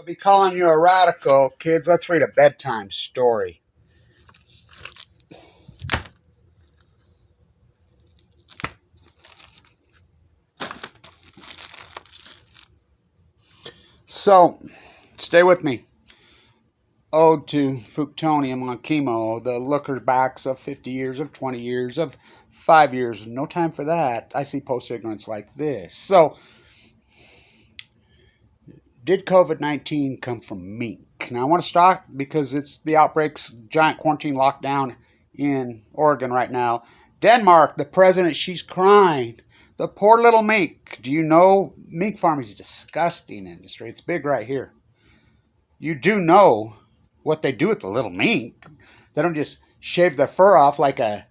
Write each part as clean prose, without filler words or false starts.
I'll be calling you a radical. Kids, let's read a bedtime story. So, stay with me. Ode to Fukushima on chemo, the looker backs of 50 years, of 20 years, of 5 years. No time for that. I see post-ignorance like this. So, did COVID-19 come from mink? Now, I want to stop because it's the outbreak's giant quarantine lockdown in Oregon right now. Denmark, the president, she's crying. The poor little mink. Do you know mink farming is a disgusting industry? It's big right here. You do know what they do with the little mink. They don't just shave their fur off like a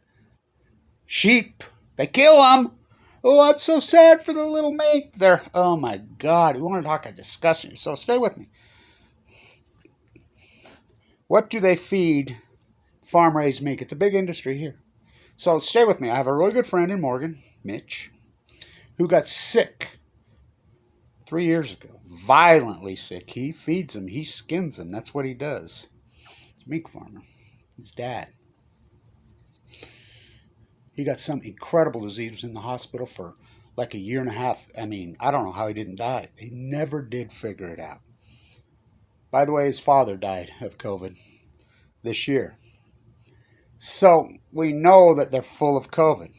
sheep. They kill them. Oh, I'm so sad for the little mink. They're, oh my God, we want to talk about disgusting. So stay with me. What do they feed farm-raised mink? It's a big industry here. So stay with me. I have a really good friend in Morgan, Mitch, who got sick 3 years ago. Violently sick. He feeds them. He skins them. That's what he does. He's a mink farmer. His dad. He got some incredible disease. Was in the hospital for like a year and a half. I mean, I don't know how he didn't die. They never did figure it out. By the way, his father died of COVID this year. So we know that they're full of COVID.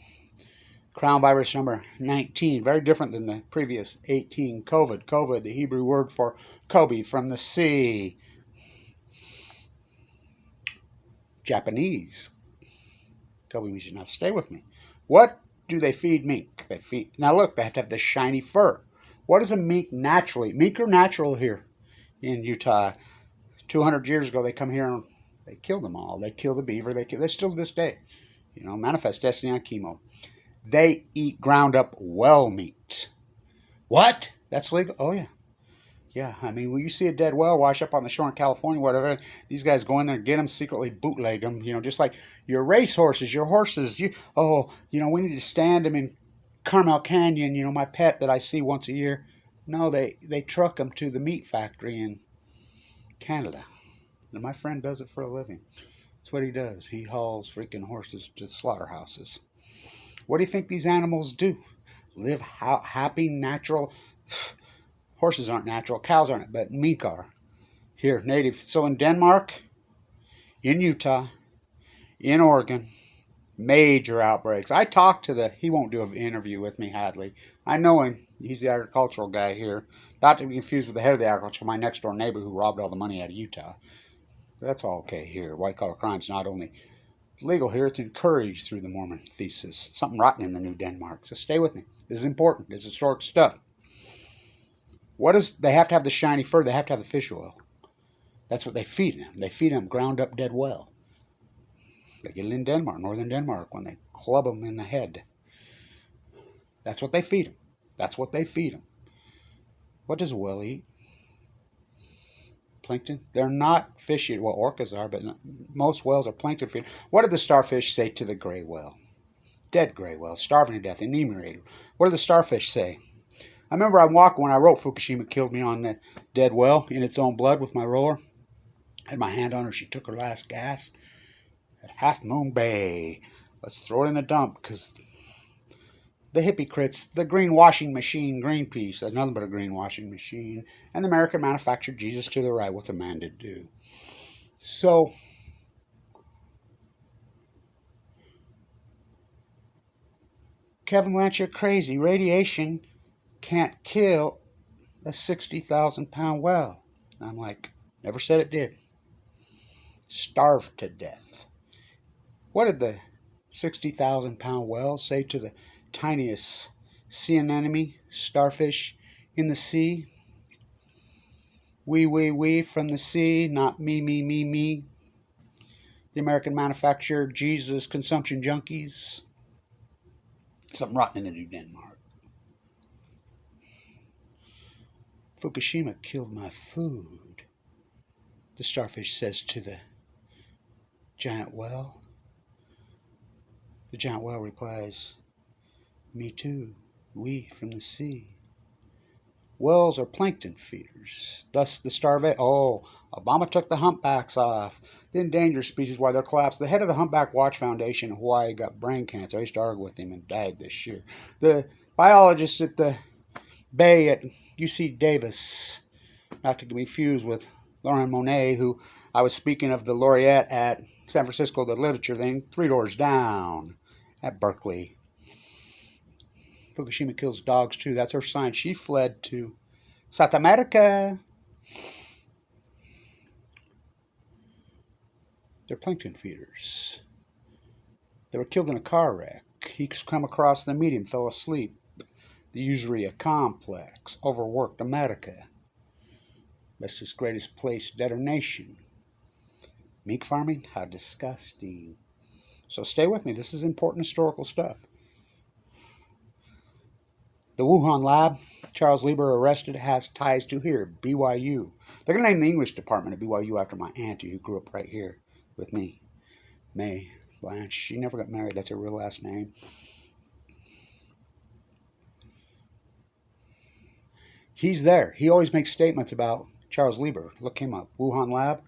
Crown virus number 19, very different than the previous 18. COVID, the Hebrew word for Kobe, from the sea. Japanese. Kobe means, now stay with me. What do they feed mink? Now look, they have to have this shiny fur. What is a mink naturally? Mink are natural here in Utah. 200 years ago, they come here and they kill them all. They kill the beaver. They still to this day. Manifest destiny on chemo. They eat ground up whale meat. What? That's legal? Oh, yeah. Yeah, I mean, when you see a dead whale wash up on the shore in California, whatever, these guys go in there and get them, secretly bootleg them, just like your race horses, your horses. We need to stand them in Carmel Canyon, my pet that I see once a year. No, they truck them to the meat factory in Canada. And my friend does it for a living. That's what he does. He hauls freaking horses to slaughterhouses. What do you think these animals do? Live happy, natural. Horses aren't natural. Cows aren't, but mink are. Here, native. So in Denmark, in Utah, in Oregon, major outbreaks. I talked to he won't do an interview with me, Hadley. I know him. He's the agricultural guy here. Not to be confused with the head of the agriculture, my next door neighbor who robbed all the money out of Utah. That's all okay here. White collar crime's not only legal here, it's encouraged through the Mormon thesis. Something rotten in the new Denmark. So stay with me. This is important. This is historic stuff. They have to have the shiny fur. They have to have the fish oil. That's what they feed them. They feed them ground up dead whale. They get it in Denmark, northern Denmark, when they club them in the head. That's what they feed them. That's what they feed them. What does a whale eat? Plankton? They're not fish eaters. Well, orcas are, but most whales are plankton feeders. What did the starfish say to the gray whale? Dead gray whale, starving to death, enumerated. What did the starfish say? I remember I'm walking when I wrote Fukushima killed me on that dead whale in its own blood with my roller. I had my hand on her. She took her last gasp at Half Moon Bay. Let's throw it in the dump because the hypocrites, the greenwashing machine, Greenpeace, nothing but a greenwashing machine, and the American manufactured Jesus to the right. What's a man to do? So, Kevin Lynch, you're crazy. Radiation can't kill a 60,000-pound whale. I'm like, never said it did. Starved to death. What did the 60,000-pound whale say to the tiniest sea anemone, starfish in the sea? We from the sea, not me. The American manufactured Jesus consumption junkies. Something rotten in the new Denmark. Fukushima killed my food, the starfish says to the giant whale. The giant whale replies, me too, we from the sea. Whales are plankton feeders. Thus the starvation. Oh, Obama took the humpbacks off. The endangered species, why they're collapsed. The head of the Humpback Watch Foundation in Hawaii got brain cancer. I used to argue with him and died this year. The biologist at the Bay at UC Davis, not to be confused with Lauren Monet, who I was speaking of the laureate at San Francisco, the literature thing, 3 doors down at Berkeley. Fukushima kills dogs too. That's her sign. She fled to South America. They're plankton feeders. They were killed in a car wreck. He come across the medium, fell asleep. The Usuria complex, overworked America. Best's greatest place, detonation. Mink farming? How disgusting. So stay with me. This is important historical stuff. The Wuhan lab, Charles Lieber arrested, has ties to here, BYU. They're going to name the English department at BYU after my auntie who grew up right here with me. May Blanche. She never got married. That's her real last name. He's there. He always makes statements about Charles Lieber. Look him up. Wuhan lab,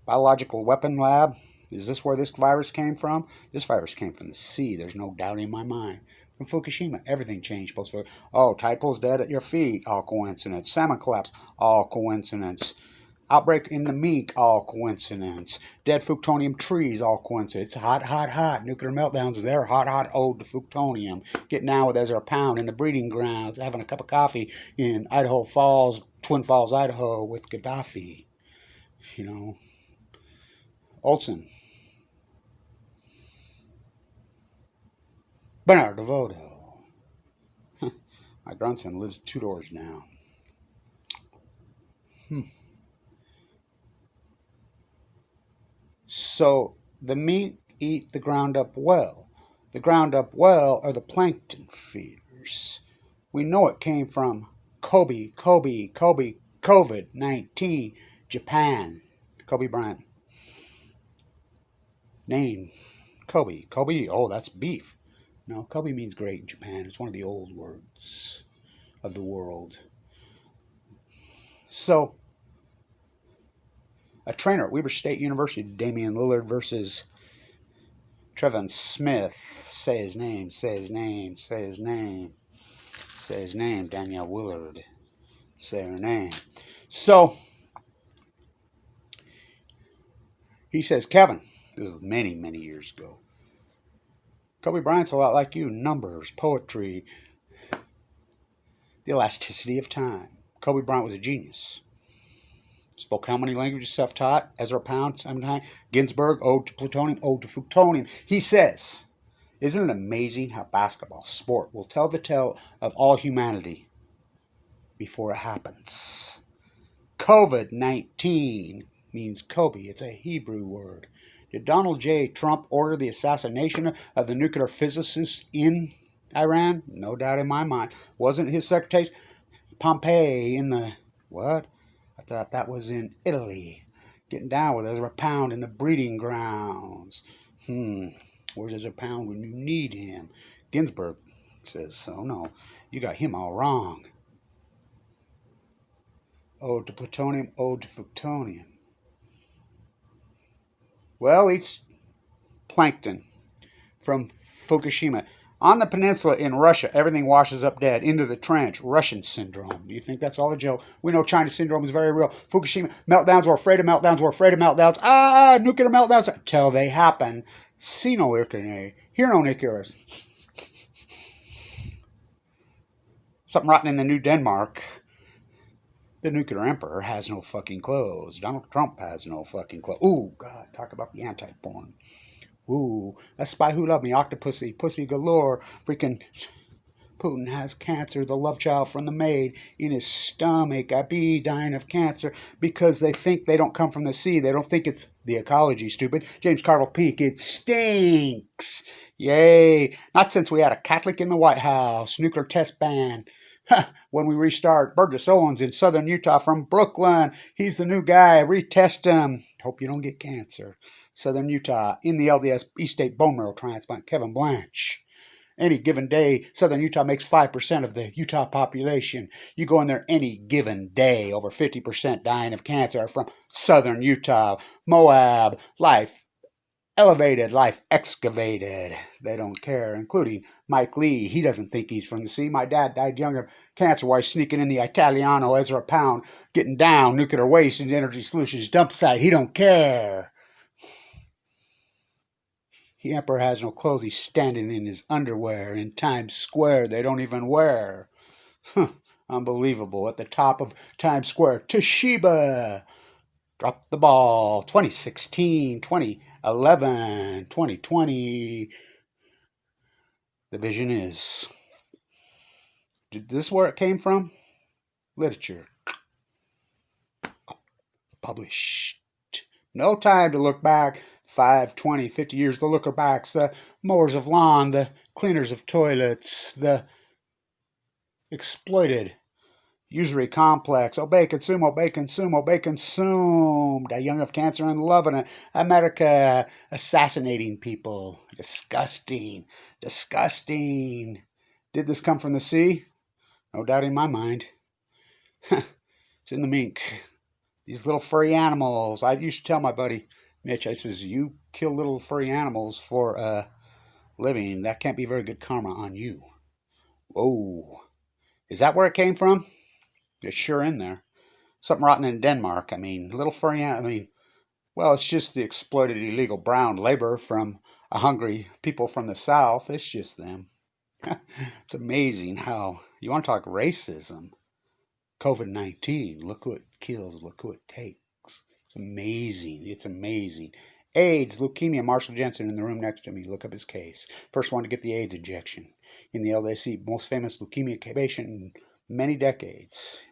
biological weapon lab. Is this where this virus came from? This virus came from the sea. There's no doubt in my mind. From Fukushima, everything changed. Tide pools dead at your feet, all coincidence. Salmon collapse, all coincidence. Outbreak in the mink, all coincidence. Dead Fuktonium trees, all coincidence. Hot, hot, hot. Nuclear meltdowns there. Hot, hot ode to Fuktonium. Getting down with Ezra Pound in the breeding grounds. Having a cup of coffee in Idaho Falls, Twin Falls, Idaho with Gaddafi. Olson. Bernard DeVoto. My grandson lives 2 doors down. So the mink eat the ground up whale. The ground up whale are the plankton feeders. We know it came from COVID-19, Japan. Kobe Bryant. Name, Kobe. Kobe, oh, that's beef. No, Kobe means great in Japan. It's one of the old words of the world. So, a trainer at Weber State University, Damian Lillard versus Trevon Smith. Say his name, Danielle Willard. Say her name. So, he says, Kevin, this is many, many years ago. Kobe Bryant's a lot like you. Numbers, poetry, the elasticity of time. Kobe Bryant was a genius. Spoke how many languages, self-taught? Ezra Pound, Ginsberg, ode to plutonium, ode to Fuktonium. He says, isn't it amazing how basketball, sport, will tell the tale of all humanity before it happens? COVID-19 means Kobe. It's a Hebrew word. Did Donald J. Trump order the assassination of the nuclear physicists in Iran? No doubt in my mind. Wasn't his secretary Pompey in the... What? I thought that was in Italy. Getting down with Ezra Pound in the breeding grounds. Where's Ezra Pound when you need him? Ginsberg says, oh no, you got him all wrong. Ode to plutonium, ode to Fuktonium. Well, eats plankton from Fukushima. On the peninsula in Russia, everything washes up dead into the trench. Russian syndrome. Do you think that's all a joke? We know China syndrome is very real. Fukushima meltdowns, we're afraid of meltdowns, nuclear meltdowns, till they happen. See no Icarus, hear no Icarus. Something rotten in the New Denmark. The nuclear emperor has no fucking clothes. Donald Trump has no fucking clothes. Ooh, God, talk about the anti-porn. Ooh, a spy who loved me, octopussy, pussy galore. Freaking Putin has cancer, the love child from the maid in his stomach. I be dying of cancer because they think they don't come from the sea. They don't think it's the ecology, stupid. James Carville Peak, it stinks. Yay. Not since we had a Catholic in the White House. Nuclear test ban. When we restart, Burgess Owens in southern Utah from Brooklyn. He's the new guy. Retest him. Hope you don't get cancer. Southern Utah in the LDS East State bone marrow transplant. Kevin Blanche. Any given day, southern Utah makes 5% of the Utah population. You go in there any given day, over 50% dying of cancer are from southern Utah. Moab, life elevated, life excavated. They don't care, including Mike Lee. He doesn't think he's from the sea. My dad died young of cancer while sneaking in the Italiano Ezra Pound, getting down, nuclear waste and energy solutions dump site. He don't care. The emperor has no clothes. He's standing in his underwear in Times Square. They don't even wear. Unbelievable. At the top of Times Square, Toshiba dropped the ball. 2016, 2011, 2020. The vision is. Is this where it came from? Literature. Published. No time to look back. 5, 20, 50 years, the looker backs, the mowers of lawn, the cleaners of toilets, the exploited usury complex. Obey, consume, obey, consume, obey, consume. Die young of cancer and love in America. Assassinating people. Disgusting. Disgusting. Did this come from the sea? No doubt in my mind. It's in the mink. These little furry animals. I used to tell my buddy Mitch, I says, you kill little furry animals for a living. That can't be very good karma on you. Whoa. Is that where it came from? It's sure in there. Something rotten in Denmark. I mean, little furry animals. Well, it's just the exploited illegal brown labor from a hungry people from the South. It's just them. It's amazing how, you want to talk racism. COVID-19, look who it kills, look who it takes. It's amazing. It's amazing. AIDS, leukemia, Marshall Jensen in the room next to me. Look up his case. First one to get the AIDS injection in the LAC. Most famous leukemia patient in many decades.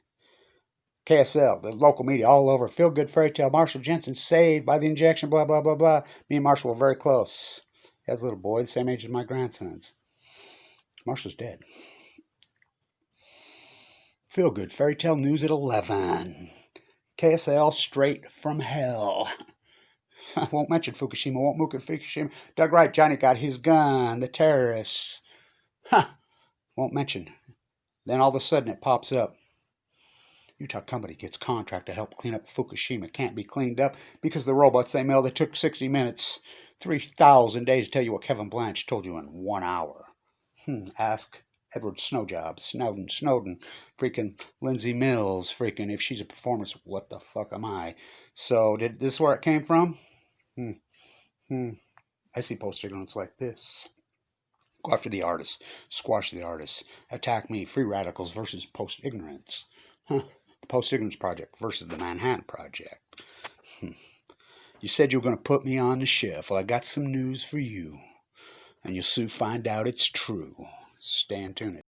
KSL, the local media all over. Feel good fairy tale. Marshall Jensen saved by the injection, blah, blah, blah, blah. Me and Marshall were very close. He has a little boy, the same age as my grandsons. Marshall's dead. Feel good fairy tale news at 11. KSL straight from hell. I won't mention Fukushima, won't mention Fukushima. Doug Wright, Johnny got his gun, the terrorists. Won't mention. Then all of a sudden it pops up. Utah company gets contract to help clean up Fukushima. Can't be cleaned up because the robots they mailed, it took 60 minutes, 3,000 days to tell you what Kevin Blanche told you in 1 hour. Ask Edward Snowjob, Snowden, freaking Lindsay Mills, freaking if she's a performance, what the fuck am I? So did this where it came from? I see post ignorance like this. Go after the artists, squash the artists, attack me, free radicals versus post ignorance. The Post Ignorance Project versus the Manhattan Project. You said you were going to put me on the shelf. Well, I got some news for you. And you'll soon find out it's true. Stay tuned.